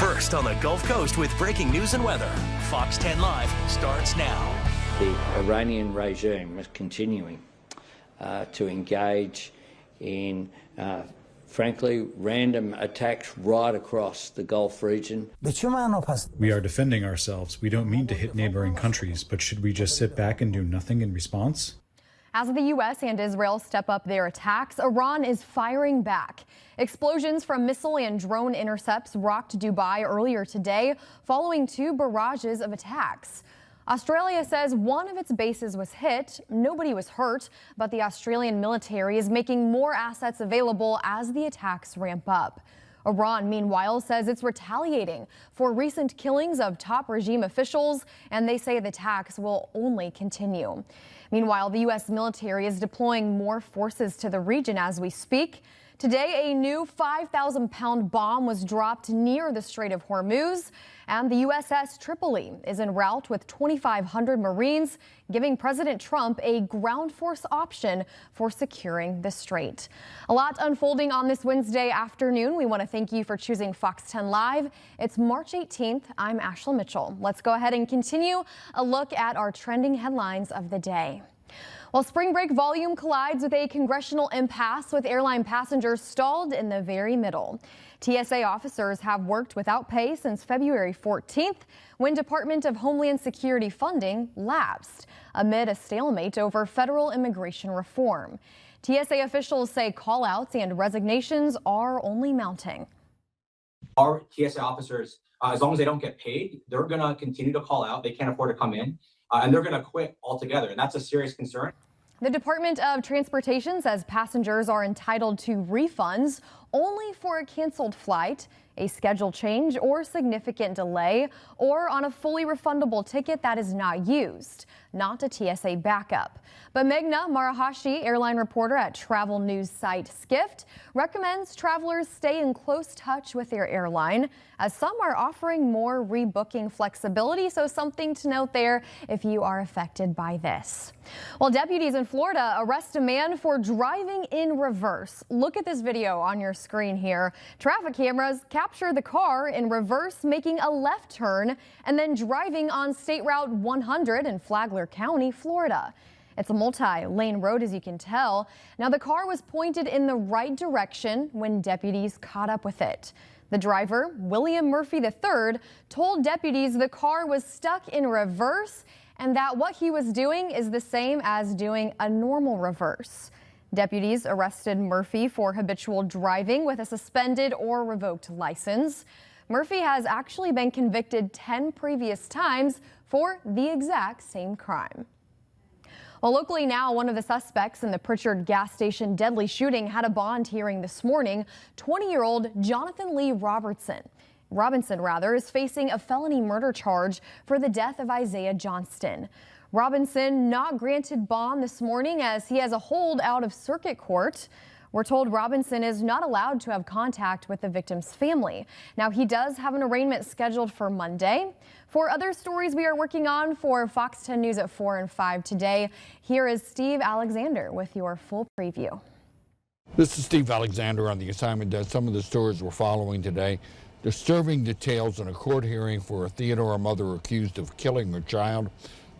First on the Gulf Coast with breaking news and weather. Fox 10 Live starts now. The Iranian regime is continuing to engage in, frankly, random attacks right across the Gulf region. We are defending ourselves. We don't mean to hit neighboring countries, but should we just sit back and do nothing in response? As the U.S. and Israel step up their attacks, Iran is firing back. Explosions from missile and drone intercepts rocked Dubai earlier today, following 2 barrages of attacks. Australia says one of its bases was hit. Nobody was hurt, but the Australian military is making more assets available as the attacks ramp up. Iran, meanwhile, says it's retaliating for recent killings of top regime officials, and they say the attacks will only continue. Meanwhile, the U.S. military is deploying more forces to the region as we speak. Today, a new 5,000-pound bomb was dropped near the Strait of Hormuz, and the USS Tripoli is en route with 2,500 Marines, giving President Trump a ground force option for securing the strait. A lot unfolding on this Wednesday afternoon. We want to thank you for choosing Fox 10 Live. It's March 18th. I'm Ashley Mitchell. Let's go ahead and continue a look at our trending headlines of the day. Well, spring break volume collides with a congressional impasse, with airline passengers stalled in the very middle. TSA officers have worked without pay since February 14th, when Department of Homeland Security funding lapsed amid a stalemate over federal immigration reform. TSA officials say call-outs and resignations are only mounting. Our TSA officers, as long as they don't get paid, they're going to continue to call out. They can't afford to come in. And they're going to quit altogether. And that's a serious concern. The Department of Transportation says passengers are entitled to refunds only for a canceled flight, a schedule change or significant delay, or on a fully refundable ticket that is not used, not a TSA backup. But Meghna Marahashi, airline reporter at travel news site Skift, recommends travelers stay in close touch with their airline, as some are offering more rebooking flexibility. So something to note there if you are affected by this. Well, deputies in Florida arrest a man for driving in reverse. Look at this video on your screen here. Traffic cameras capture the car in reverse, making a left turn and then driving on State Route 100 in Flagler County, Florida. It's a multi-lane road, as you can tell. Now, the car was pointed in the right direction when deputies caught up with it. The driver, William Murphy III, told deputies the car was stuck in reverse and that what he was doing is the same as doing a normal reverse. Deputies arrested Murphy for habitual driving with a suspended or revoked license. Murphy has actually been convicted 10 previous times for the exact same crime. Well, locally now, one of the suspects in the Pritchard gas station deadly shooting had a bond hearing this morning. 20-year-old Jonathan Lee Robinson is facing a felony murder charge for the death of Isaiah Johnston. Robinson not granted bond this morning as he has a hold out of circuit court. We're told Robinson is not allowed to have contact with the victim's family. Now, he does have an arraignment scheduled for Monday. For other stories we are working on for Fox 10 News at 4 and 5 today, here is Steve Alexander with your full preview. This is Steve Alexander on the assignment desk. Some of the stories we're following today. Disturbing details in a court hearing for a Theodore mother accused of killing her child.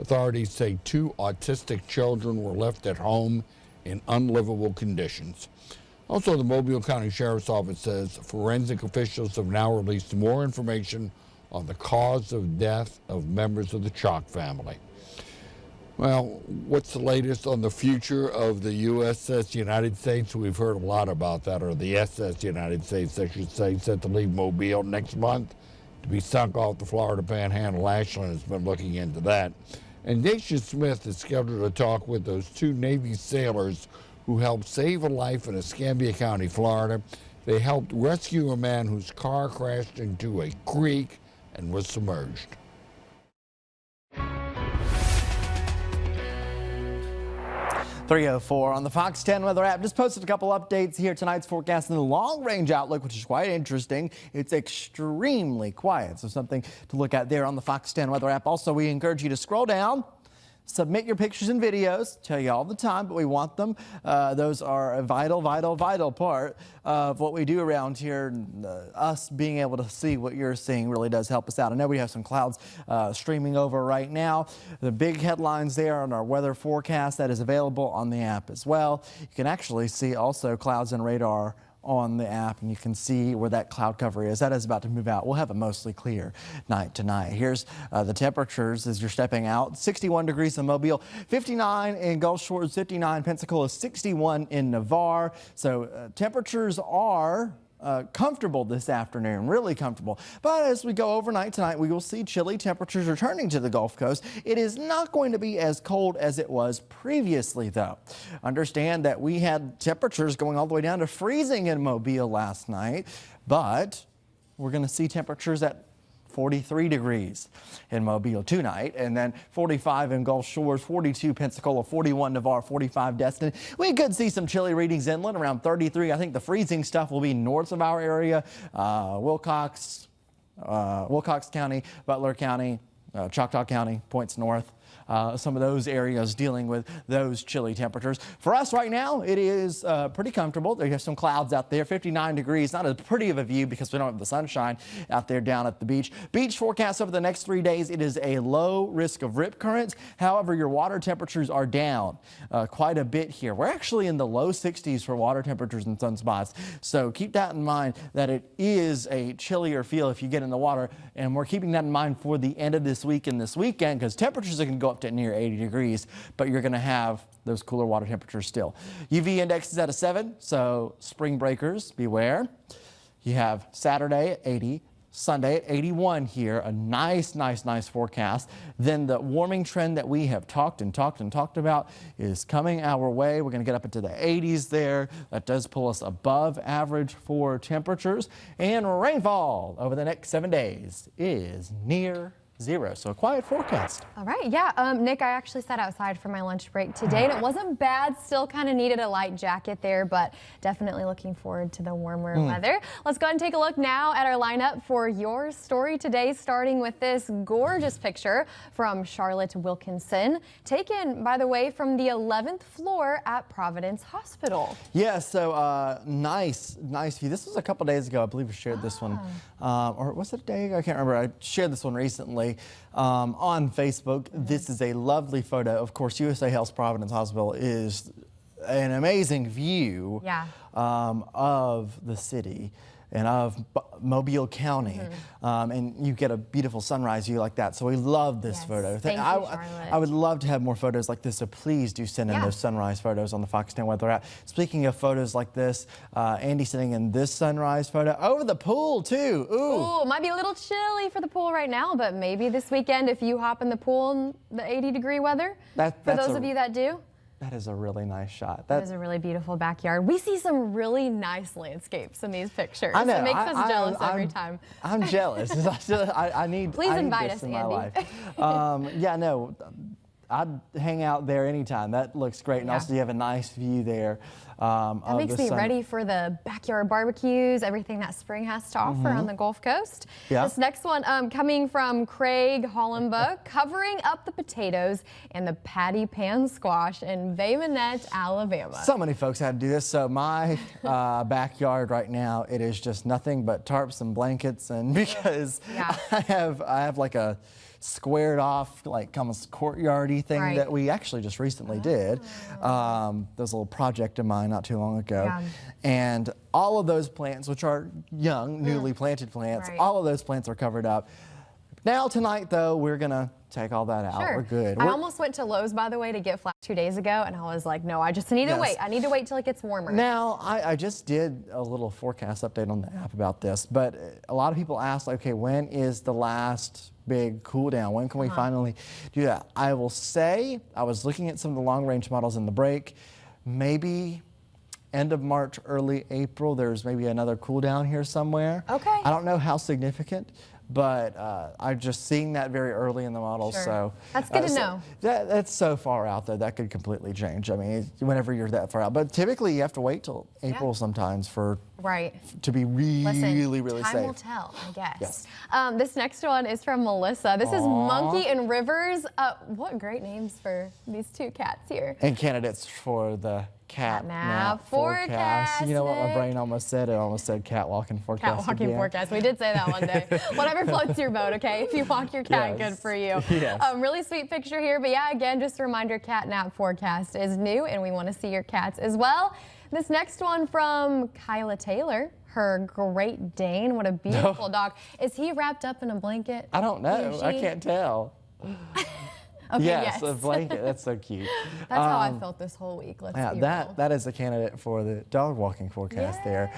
Authorities say 2 autistic children were left at home in unlivable conditions. Also, the Mobile County Sheriff's Office says forensic officials have now released more information on the cause of death of members of the Chalk family. Well, what's the latest on the future of the USS United States? We've heard a lot about that, or the SS United States, I should say, set to leave Mobile next month to be sunk off the Florida Panhandle. Ashland has been looking into that. And Dacia Smith is scheduled to talk with those 2 Navy sailors who helped save a life in Escambia County, Florida. They helped rescue a man whose car crashed into a creek and was submerged. .304 on the Fox 10 weather app. Just posted a couple updates here. Tonight's forecast in the long-range outlook, which is quite interesting. It's extremely quiet, so something to look at there on the Fox 10 weather app. Also, we encourage you to scroll down, Submit your pictures and videos. Tell you all the time, but we want them. Those are a vital part of what we do around here. And, us being able to see what you're seeing really does help us out. I know we have some clouds streaming over right now. The big headlines there on our weather forecast that is available on the app as well. You can actually see also clouds and radar on the app, and you can see where that cloud cover is. That is about to move out. We'll have a mostly clear night tonight. Here's the temperatures as you're stepping out. 61 degrees in Mobile, 59 in Gulf Shores, 59 Pensacola, 61 in Navarre. So temperatures are comfortable this afternoon, really comfortable. But as we go overnight tonight, we will see chilly temperatures returning to the Gulf Coast. It is not going to be as cold as it was previously, though. Understand that we had temperatures going all the way down to freezing in Mobile last night, but we're going to see temperatures at 43 degrees in Mobile tonight, and then 45 in Gulf Shores, 42 Pensacola, 41 Navarre, 45 Destin. We could see some chilly readings inland around 33. I think the freezing stuff will be north of our area, Wilcox County, Butler County, Choctaw County, points north. Some of those areas dealing with those chilly temperatures. For us right now, it is pretty comfortable. There you have some clouds out there, 59 degrees. Not as pretty of a view because we don't have the sunshine out there down at the beach. Beach forecast over the next 3 days, it is a low risk of rip currents. However, your water temperatures are down quite a bit here. We're actually in the low 60s for water temperatures in some spots. So keep that in mind that it is a chillier feel if you get in the water. And we're keeping that in mind for the end of this week and this weekend because temperatures are going to go up to near 80 degrees, but you're going to have those cooler water temperatures still. UV index is at a 7, so spring breakers, beware. You have Saturday at 80, Sunday at 81 here, a nice forecast. Then the warming trend that we have talked about is coming our way. We're going to get up into the 80s there. That does pull us above average for temperatures. And rainfall over the next 7 days is near 0. So a quiet forecast. All right. Yeah. Nick, I actually sat outside for my lunch break today and it wasn't bad. Still kind of needed a light jacket there, but definitely looking forward to the warmer weather. Let's go ahead and take a look now at our lineup for your story today, starting with this gorgeous picture from Charlotte Wilkinson, taken, by the way, from the 11th floor at Providence Hospital. Yeah, so nice view. This was a couple days ago. I believe we shared this one. Or was it a day ago? I can't remember. I shared this one recently on Facebook. This is a lovely photo. Of course, USA Health Providence Hospital is an amazing view of the city and of Mobile County, and you get a beautiful sunrise view like that. So we love this photo. Thank you, Charlotte. I would love to have more photos like this, so please do send in those sunrise photos on the Fox 10 Weather app. Speaking of photos like this, Andy sitting in this sunrise photo over the pool too. Ooh, might be a little chilly for the pool right now, but maybe this weekend if you hop in the pool in the 80-degree weather, for those of you that do. That is a really nice shot. That is a really beautiful backyard. We see some really nice landscapes in these pictures. I know. It makes us jealous every time. I'm jealous. I need Please invite this us, in my Andy. life. Yeah, no, I'd hang out there anytime. That looks great. And also you have a nice view there. That makes me ready for the backyard barbecues, everything that spring has to offer on the Gulf Coast. Yeah. This next one coming from Craig Hollenbuck, covering up the potatoes and the patty pan squash in Bay Minette, Alabama. So many folks had to do this. So my backyard right now, it is just nothing but tarps and blankets, and because I have like a squared off, like almost courtyardy thing that we actually just recently did. There was a little project of mine not too long ago. And all of those plants, which are young, newly planted plants, all of those plants are covered up. Now tonight, though, we're going to take all that out. We're good. I almost went to Lowe's, by the way, to get flowers 2 days ago, and I was like, no, I just need to wait. I need to wait till it gets warmer. Now, I just did a little forecast update on the app about this, but a lot of people ask, okay, when is the last big cool down? When can we finally do that? I will say, I was looking at some of the long range models in the break, maybe end of March, early April, there's maybe another cool down here somewhere. Okay. I don't know how significant, but I'm just seeing that very early in the model. Sure. So That's good to know. That's so far out there that could completely change. I mean, whenever you're that far out, but typically you have to wait till April sometimes to be really time safe. will tell, I guess. Yes. This next one is from Melissa. This is Monkey and Rivers. What great names for these two cats here. And candidates for the Catnap forecast. You know what my Nick? brain almost said? It almost said catwalking forecast. Cat walking again. forecast. We did say that one day. Whatever floats your boat, okay? If you walk your cat, Yes. good for you. Yes. Really sweet picture here. But yeah, again, just a reminder, Catnap forecast is new, and we want to see your cats as well. This next one from Kyla Taylor. Her Great Dane. What a beautiful dog. Is he wrapped up in a blanket? I don't know. Is I she? can't tell. Okay, yes, yes. a blanket. That's so cute. That's how I felt this whole week. Let's Yeah, be that real. that is a candidate for the dog walking forecast there.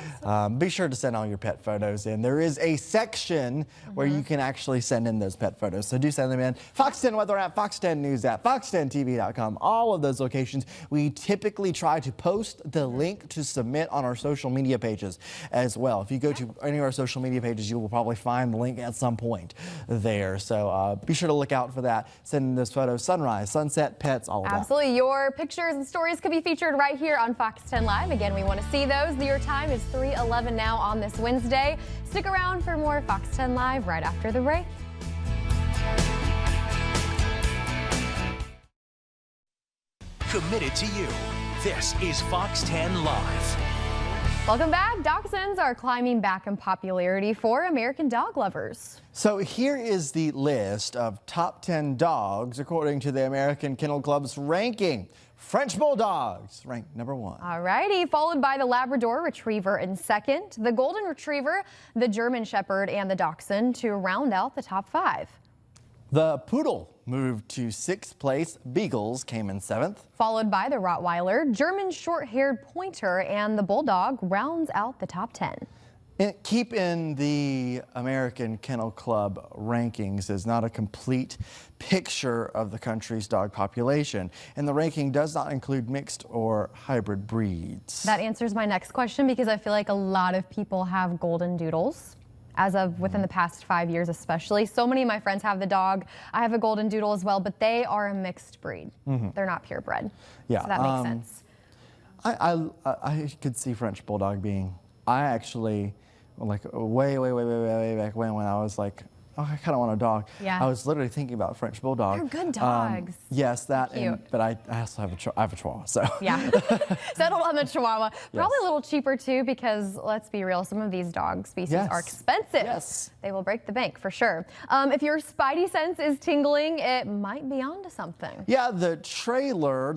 Be sure to send all your pet photos in. There is a section where you can actually send in those pet photos. So do send them in. Fox 10 Weather app, Fox 10 News app, Fox10TV.com, all of those locations. We typically try to post the link to submit on our social media pages as well. If you go to any of our social media pages, you will probably find the link at some point there. So be sure to look out for that. Send in those photos, sunrise, sunset, pets, all of that. Absolutely. Your pictures and stories could be featured right here on Fox 10 Live. Again, we want to see those. Your time is 3:11 now on this Wednesday. Stick around for more Fox 10 Live right after the break. Committed to you. This is Fox 10 Live. Welcome back. Dachshunds are climbing back in popularity for American dog lovers. So here is the list of top 10 dogs according to the American Kennel Club's ranking. French Bulldogs ranked number 1. Alrighty, followed by the Labrador Retriever in second, the Golden Retriever, the German Shepherd, and the Dachshund to round out the top 5. The Poodle moved to 6th place. Beagles came in 7th. Followed by the Rottweiler, German Short-Haired Pointer, and the Bulldog rounds out the top 10. Keep in the American Kennel Club rankings is not a complete picture of the country's dog population, and the ranking does not include mixed or hybrid breeds. That answers my next question because I feel like a lot of people have golden doodles. As of within the past 5 years especially. So many of my friends have the dog. I have a golden doodle as well, but they are a mixed breed. They're not purebred. Yeah, So that makes sense. I could see French Bulldog being, I actually, like way back when I was like, oh, I kind of want a dog. Yeah. I was literally thinking about French Bulldog. They're good dogs. Yes, that, Cute. but I also have I have a Chihuahua, so. Yeah, settled on the Chihuahua. Probably a little cheaper too because let's be real, some of these dog species Yes. are expensive. Yes. They will break the bank for sure. If your spidey sense is tingling, it might be onto something. Yeah, the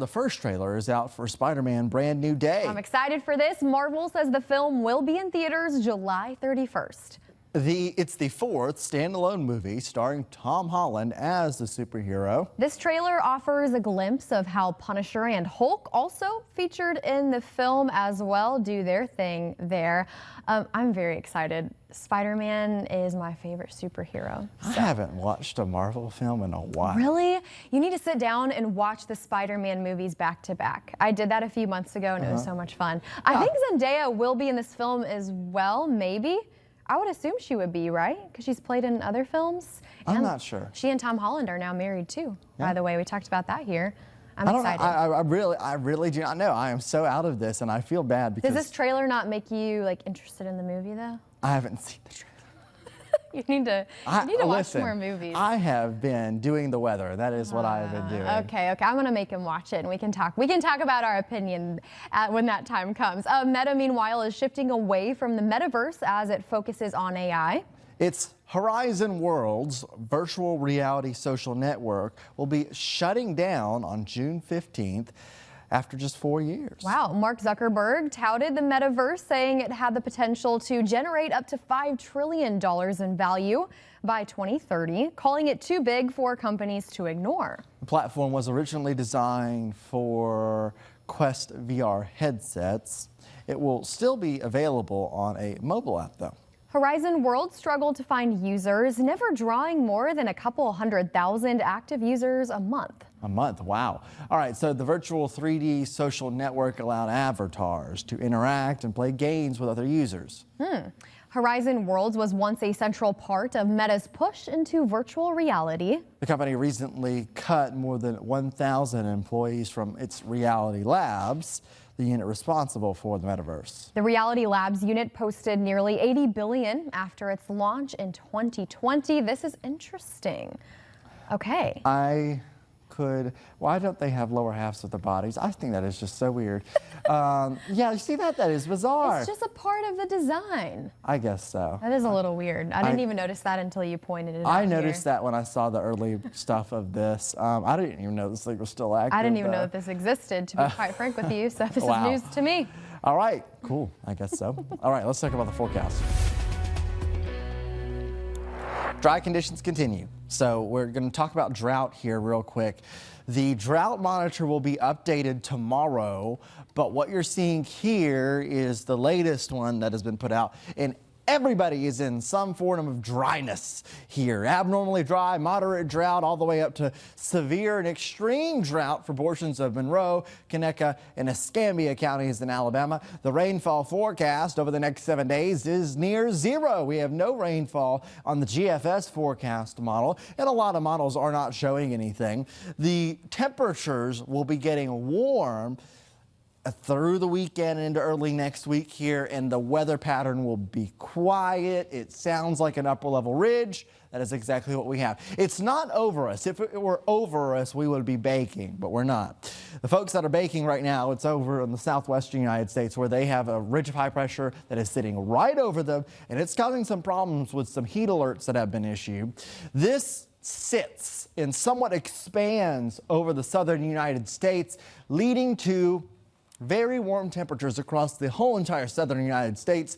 first trailer is out for Spider-Man Brand New Day. I'm excited for this. Marvel says the film will be in theaters July 31st. It's the 4th standalone movie starring Tom Holland as the superhero. This trailer offers a glimpse of how Punisher and Hulk, also featured in the film as well, do their thing there. I'm very excited. Spider-Man is my favorite superhero. I haven't watched a Marvel film in a while. Really? You need to sit down and watch the Spider-Man movies back to back. I did that a few months ago and it was so much fun. I think Zendaya will be in this film as well, maybe. I would assume she would be, right? Because she's played in other films. I'm And not sure. She and Tom Holland are now married too, by the way. We talked about that here. I'm I don't know. excited. I really do not know. I am so out of this, and I feel bad because Does this trailer not make you like interested in the movie though? I haven't seen the trailer. You need to watch Listen, more movies. I have been doing the weather. That is what I have been doing. Okay. I'm gonna make him watch it, and we can talk. We can talk about our opinion when that time comes. Meta, meanwhile, is shifting away from the metaverse as it focuses on AI. Its Horizon Worlds virtual reality social network will be shutting down on June 15th after just 4 years. Wow. Mark Zuckerberg touted the metaverse, saying it had the potential to generate up to $5 trillion in value by 2030, calling it too big for companies to ignore. The platform was originally designed for Quest VR headsets. It will still be available on a mobile app, though. Horizon World struggled to find users, never drawing more than a couple 100,000 active users a month. A month, wow. All right, so the virtual 3D social network allowed avatars to interact and play games with other users. Horizon Worlds was once a central part of Meta's push into virtual reality. The company recently cut more than 1,000 employees from its Reality Labs, the unit responsible for the metaverse. The Reality Labs unit posted nearly $80 billion after its launch in 2020. This is interesting. Okay. Why don't they have lower halves of their bodies? I think that is just so weird. Yeah, you see that? That is bizarre. It's just a part of the design. I guess so. That is a little weird. I didn't even notice that until you pointed it out. I noticed that when I saw the early stuff of this. I didn't even know this thing was still active. I didn't even know that this existed, to be quite frank with you, so this is news to me. All right, cool. I guess so. All right, let's talk about the forecast. Dry conditions continue. So we're going to talk about drought here real quick. The drought monitor will be updated tomorrow, but what you're seeing here is the latest one that has been put out. And everybody is in some form of dryness here. Abnormally dry, moderate drought, all the way up to severe and extreme drought for portions of Monroe, Conecuh, and Escambia counties in Alabama. The rainfall forecast over the next 7 days is near zero. We have no rainfall on the GFS forecast model, and a lot of models are not showing anything. The temperatures will be getting warm through the weekend and into early next week here, and the weather pattern will be quiet. It sounds like an upper level ridge. That is exactly what we have. It's not over us. If it were over us, we would be baking, but we're not. The folks that are baking right now, it's over in the southwestern United States where they have a ridge of high pressure that is sitting right over them, and it's causing some problems with some heat alerts that have been issued. This sits and somewhat expands over the southern United States, leading to very warm temperatures across the whole entire southern United States,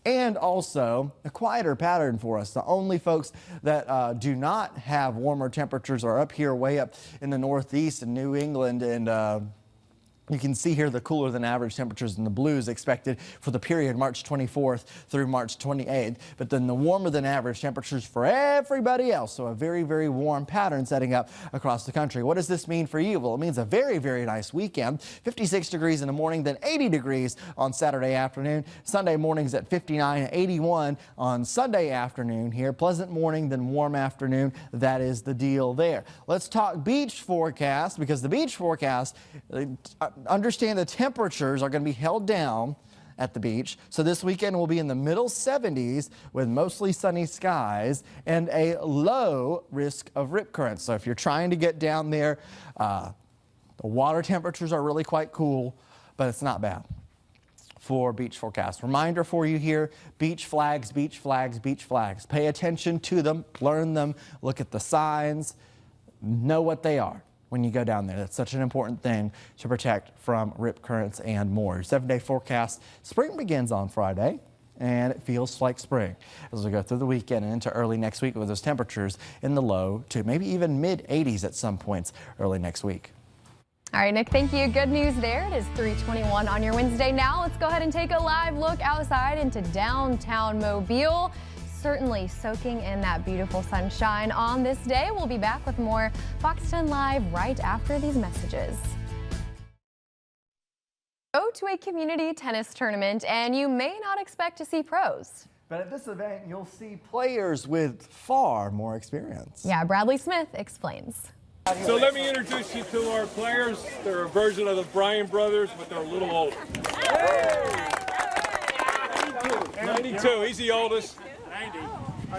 and also a quieter pattern for us. The only folks that do not have warmer temperatures are up here way up in the northeast in New England, and you can see here the cooler than average temperatures in the blues expected for the period March 24th through March 28th, but then the warmer than average temperatures for everybody else. So a very, very warm pattern setting up across the country. What does this mean for you? Well, it means a very, very nice weekend. 56 degrees in the morning, then 80 degrees on Saturday afternoon. Sunday mornings at 59, 81 on Sunday afternoon here. Pleasant morning, then warm afternoon. That is the deal there. Let's talk beach forecast, because the beach forecast, understand the temperatures are going to be held down at the beach. So this weekend will be in the middle 70s with mostly sunny skies and a low risk of rip currents. So if you're trying to get down there, the water temperatures are really quite cool, but it's not bad for beach forecast. Reminder for you here, beach flags, beach flags, beach flags. Pay attention to them, learn them, look at the signs, know what they are when you go down there. That's such an important thing to protect from rip currents and more. 7-day forecast, spring begins on Friday, and it feels like spring as we go through the weekend and into early next week with those temperatures in the low to maybe even mid 80s at some points early next week. All right, Nick, thank you. Good news there. It is 3:21 on your Wednesday. Now let's go ahead and take a live look outside into downtown Mobile. Certainly soaking in that beautiful sunshine on this day. We'll be back with more Fox 10 Live right after these messages. Go to a community tennis tournament and you may not expect to see pros. But at this event, you'll see players with far more experience. Yeah, Bradley Smith explains. So let me introduce you to our players. They're a version of the Bryan brothers, but they're a little older. 92, he's the oldest.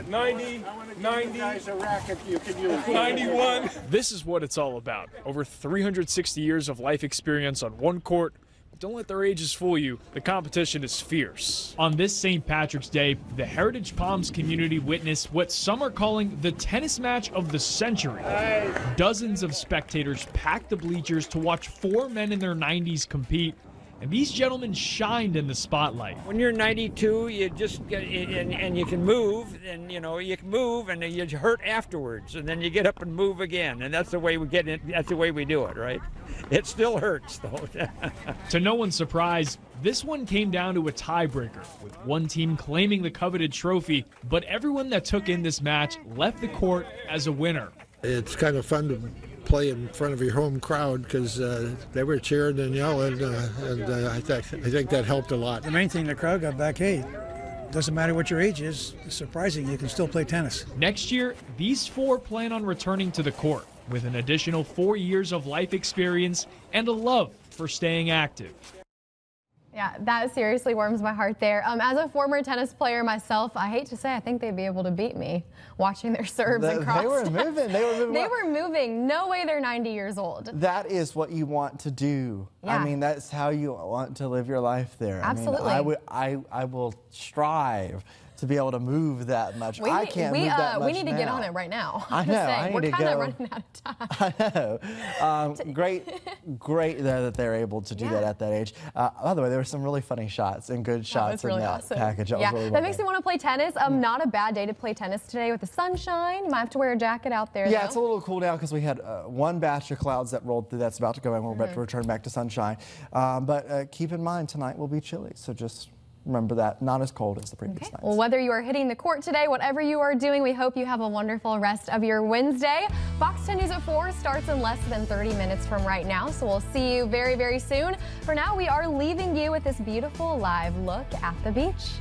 90, 91. This is what it's all about. Over 360 years of life experience on one court. Don't let their ages fool you. The competition is fierce. On this St. Patrick's Day, the Heritage Palms community witnessed what some are calling the tennis match of the century. Dozens of spectators packed the bleachers to watch four men in their 90s compete. And these gentlemen shined in the spotlight. When you're 92, you just get, and you can move, and you can move, and you hurt afterwards, and then you get up and move again, and that's the way we get it. That's the way we do it, right? It still hurts, though. To no one's surprise, this one came down to a tiebreaker, with one team claiming the coveted trophy, but everyone that took in this match left the court as a winner. It's kind of fun to play in front of your home crowd because they were cheering and yelling, and I think that helped a lot. The main thing, the crowd got back, hey, doesn't matter what your age is, it's surprising you can still play tennis. Next year, these 4 plan on returning to the court with an additional 4 years of life experience and a love for staying active. Yeah, that seriously warms my heart there. As a former tennis player myself, I hate to say, I think they'd be able to beat me watching their serves and cross. They were moving. They were moving. No way they're 90 years old. That is what you want to do. Yeah. I mean, that's how you want to live your life there. Absolutely. I mean, I will strive to be able to move that much. I can't move that much We need to get now. on it right now. I know. I need We're to kind of go. running out of time. I know. Great that they're able to do that at that age. By the way, there were some really funny shots and good shots really in that awesome. package. That was really that well makes done. me want to play tennis. Not a bad day to play tennis today with the sunshine. You might have to wear a jacket out there. Yeah, though. it's a little cool now because we had one batch of clouds that rolled through. That's about to go, and we're about to return back to sunshine. But keep in mind, tonight will be chilly, so just remember that. Not as cold as the previous nights. Well, whether you are hitting the court today, whatever you are doing, we hope you have a wonderful rest of your Wednesday. Fox 10 News at 4 starts in less than 30 minutes from right now, so we'll see you very, very soon. For now, we are leaving you with this beautiful live look at the beach.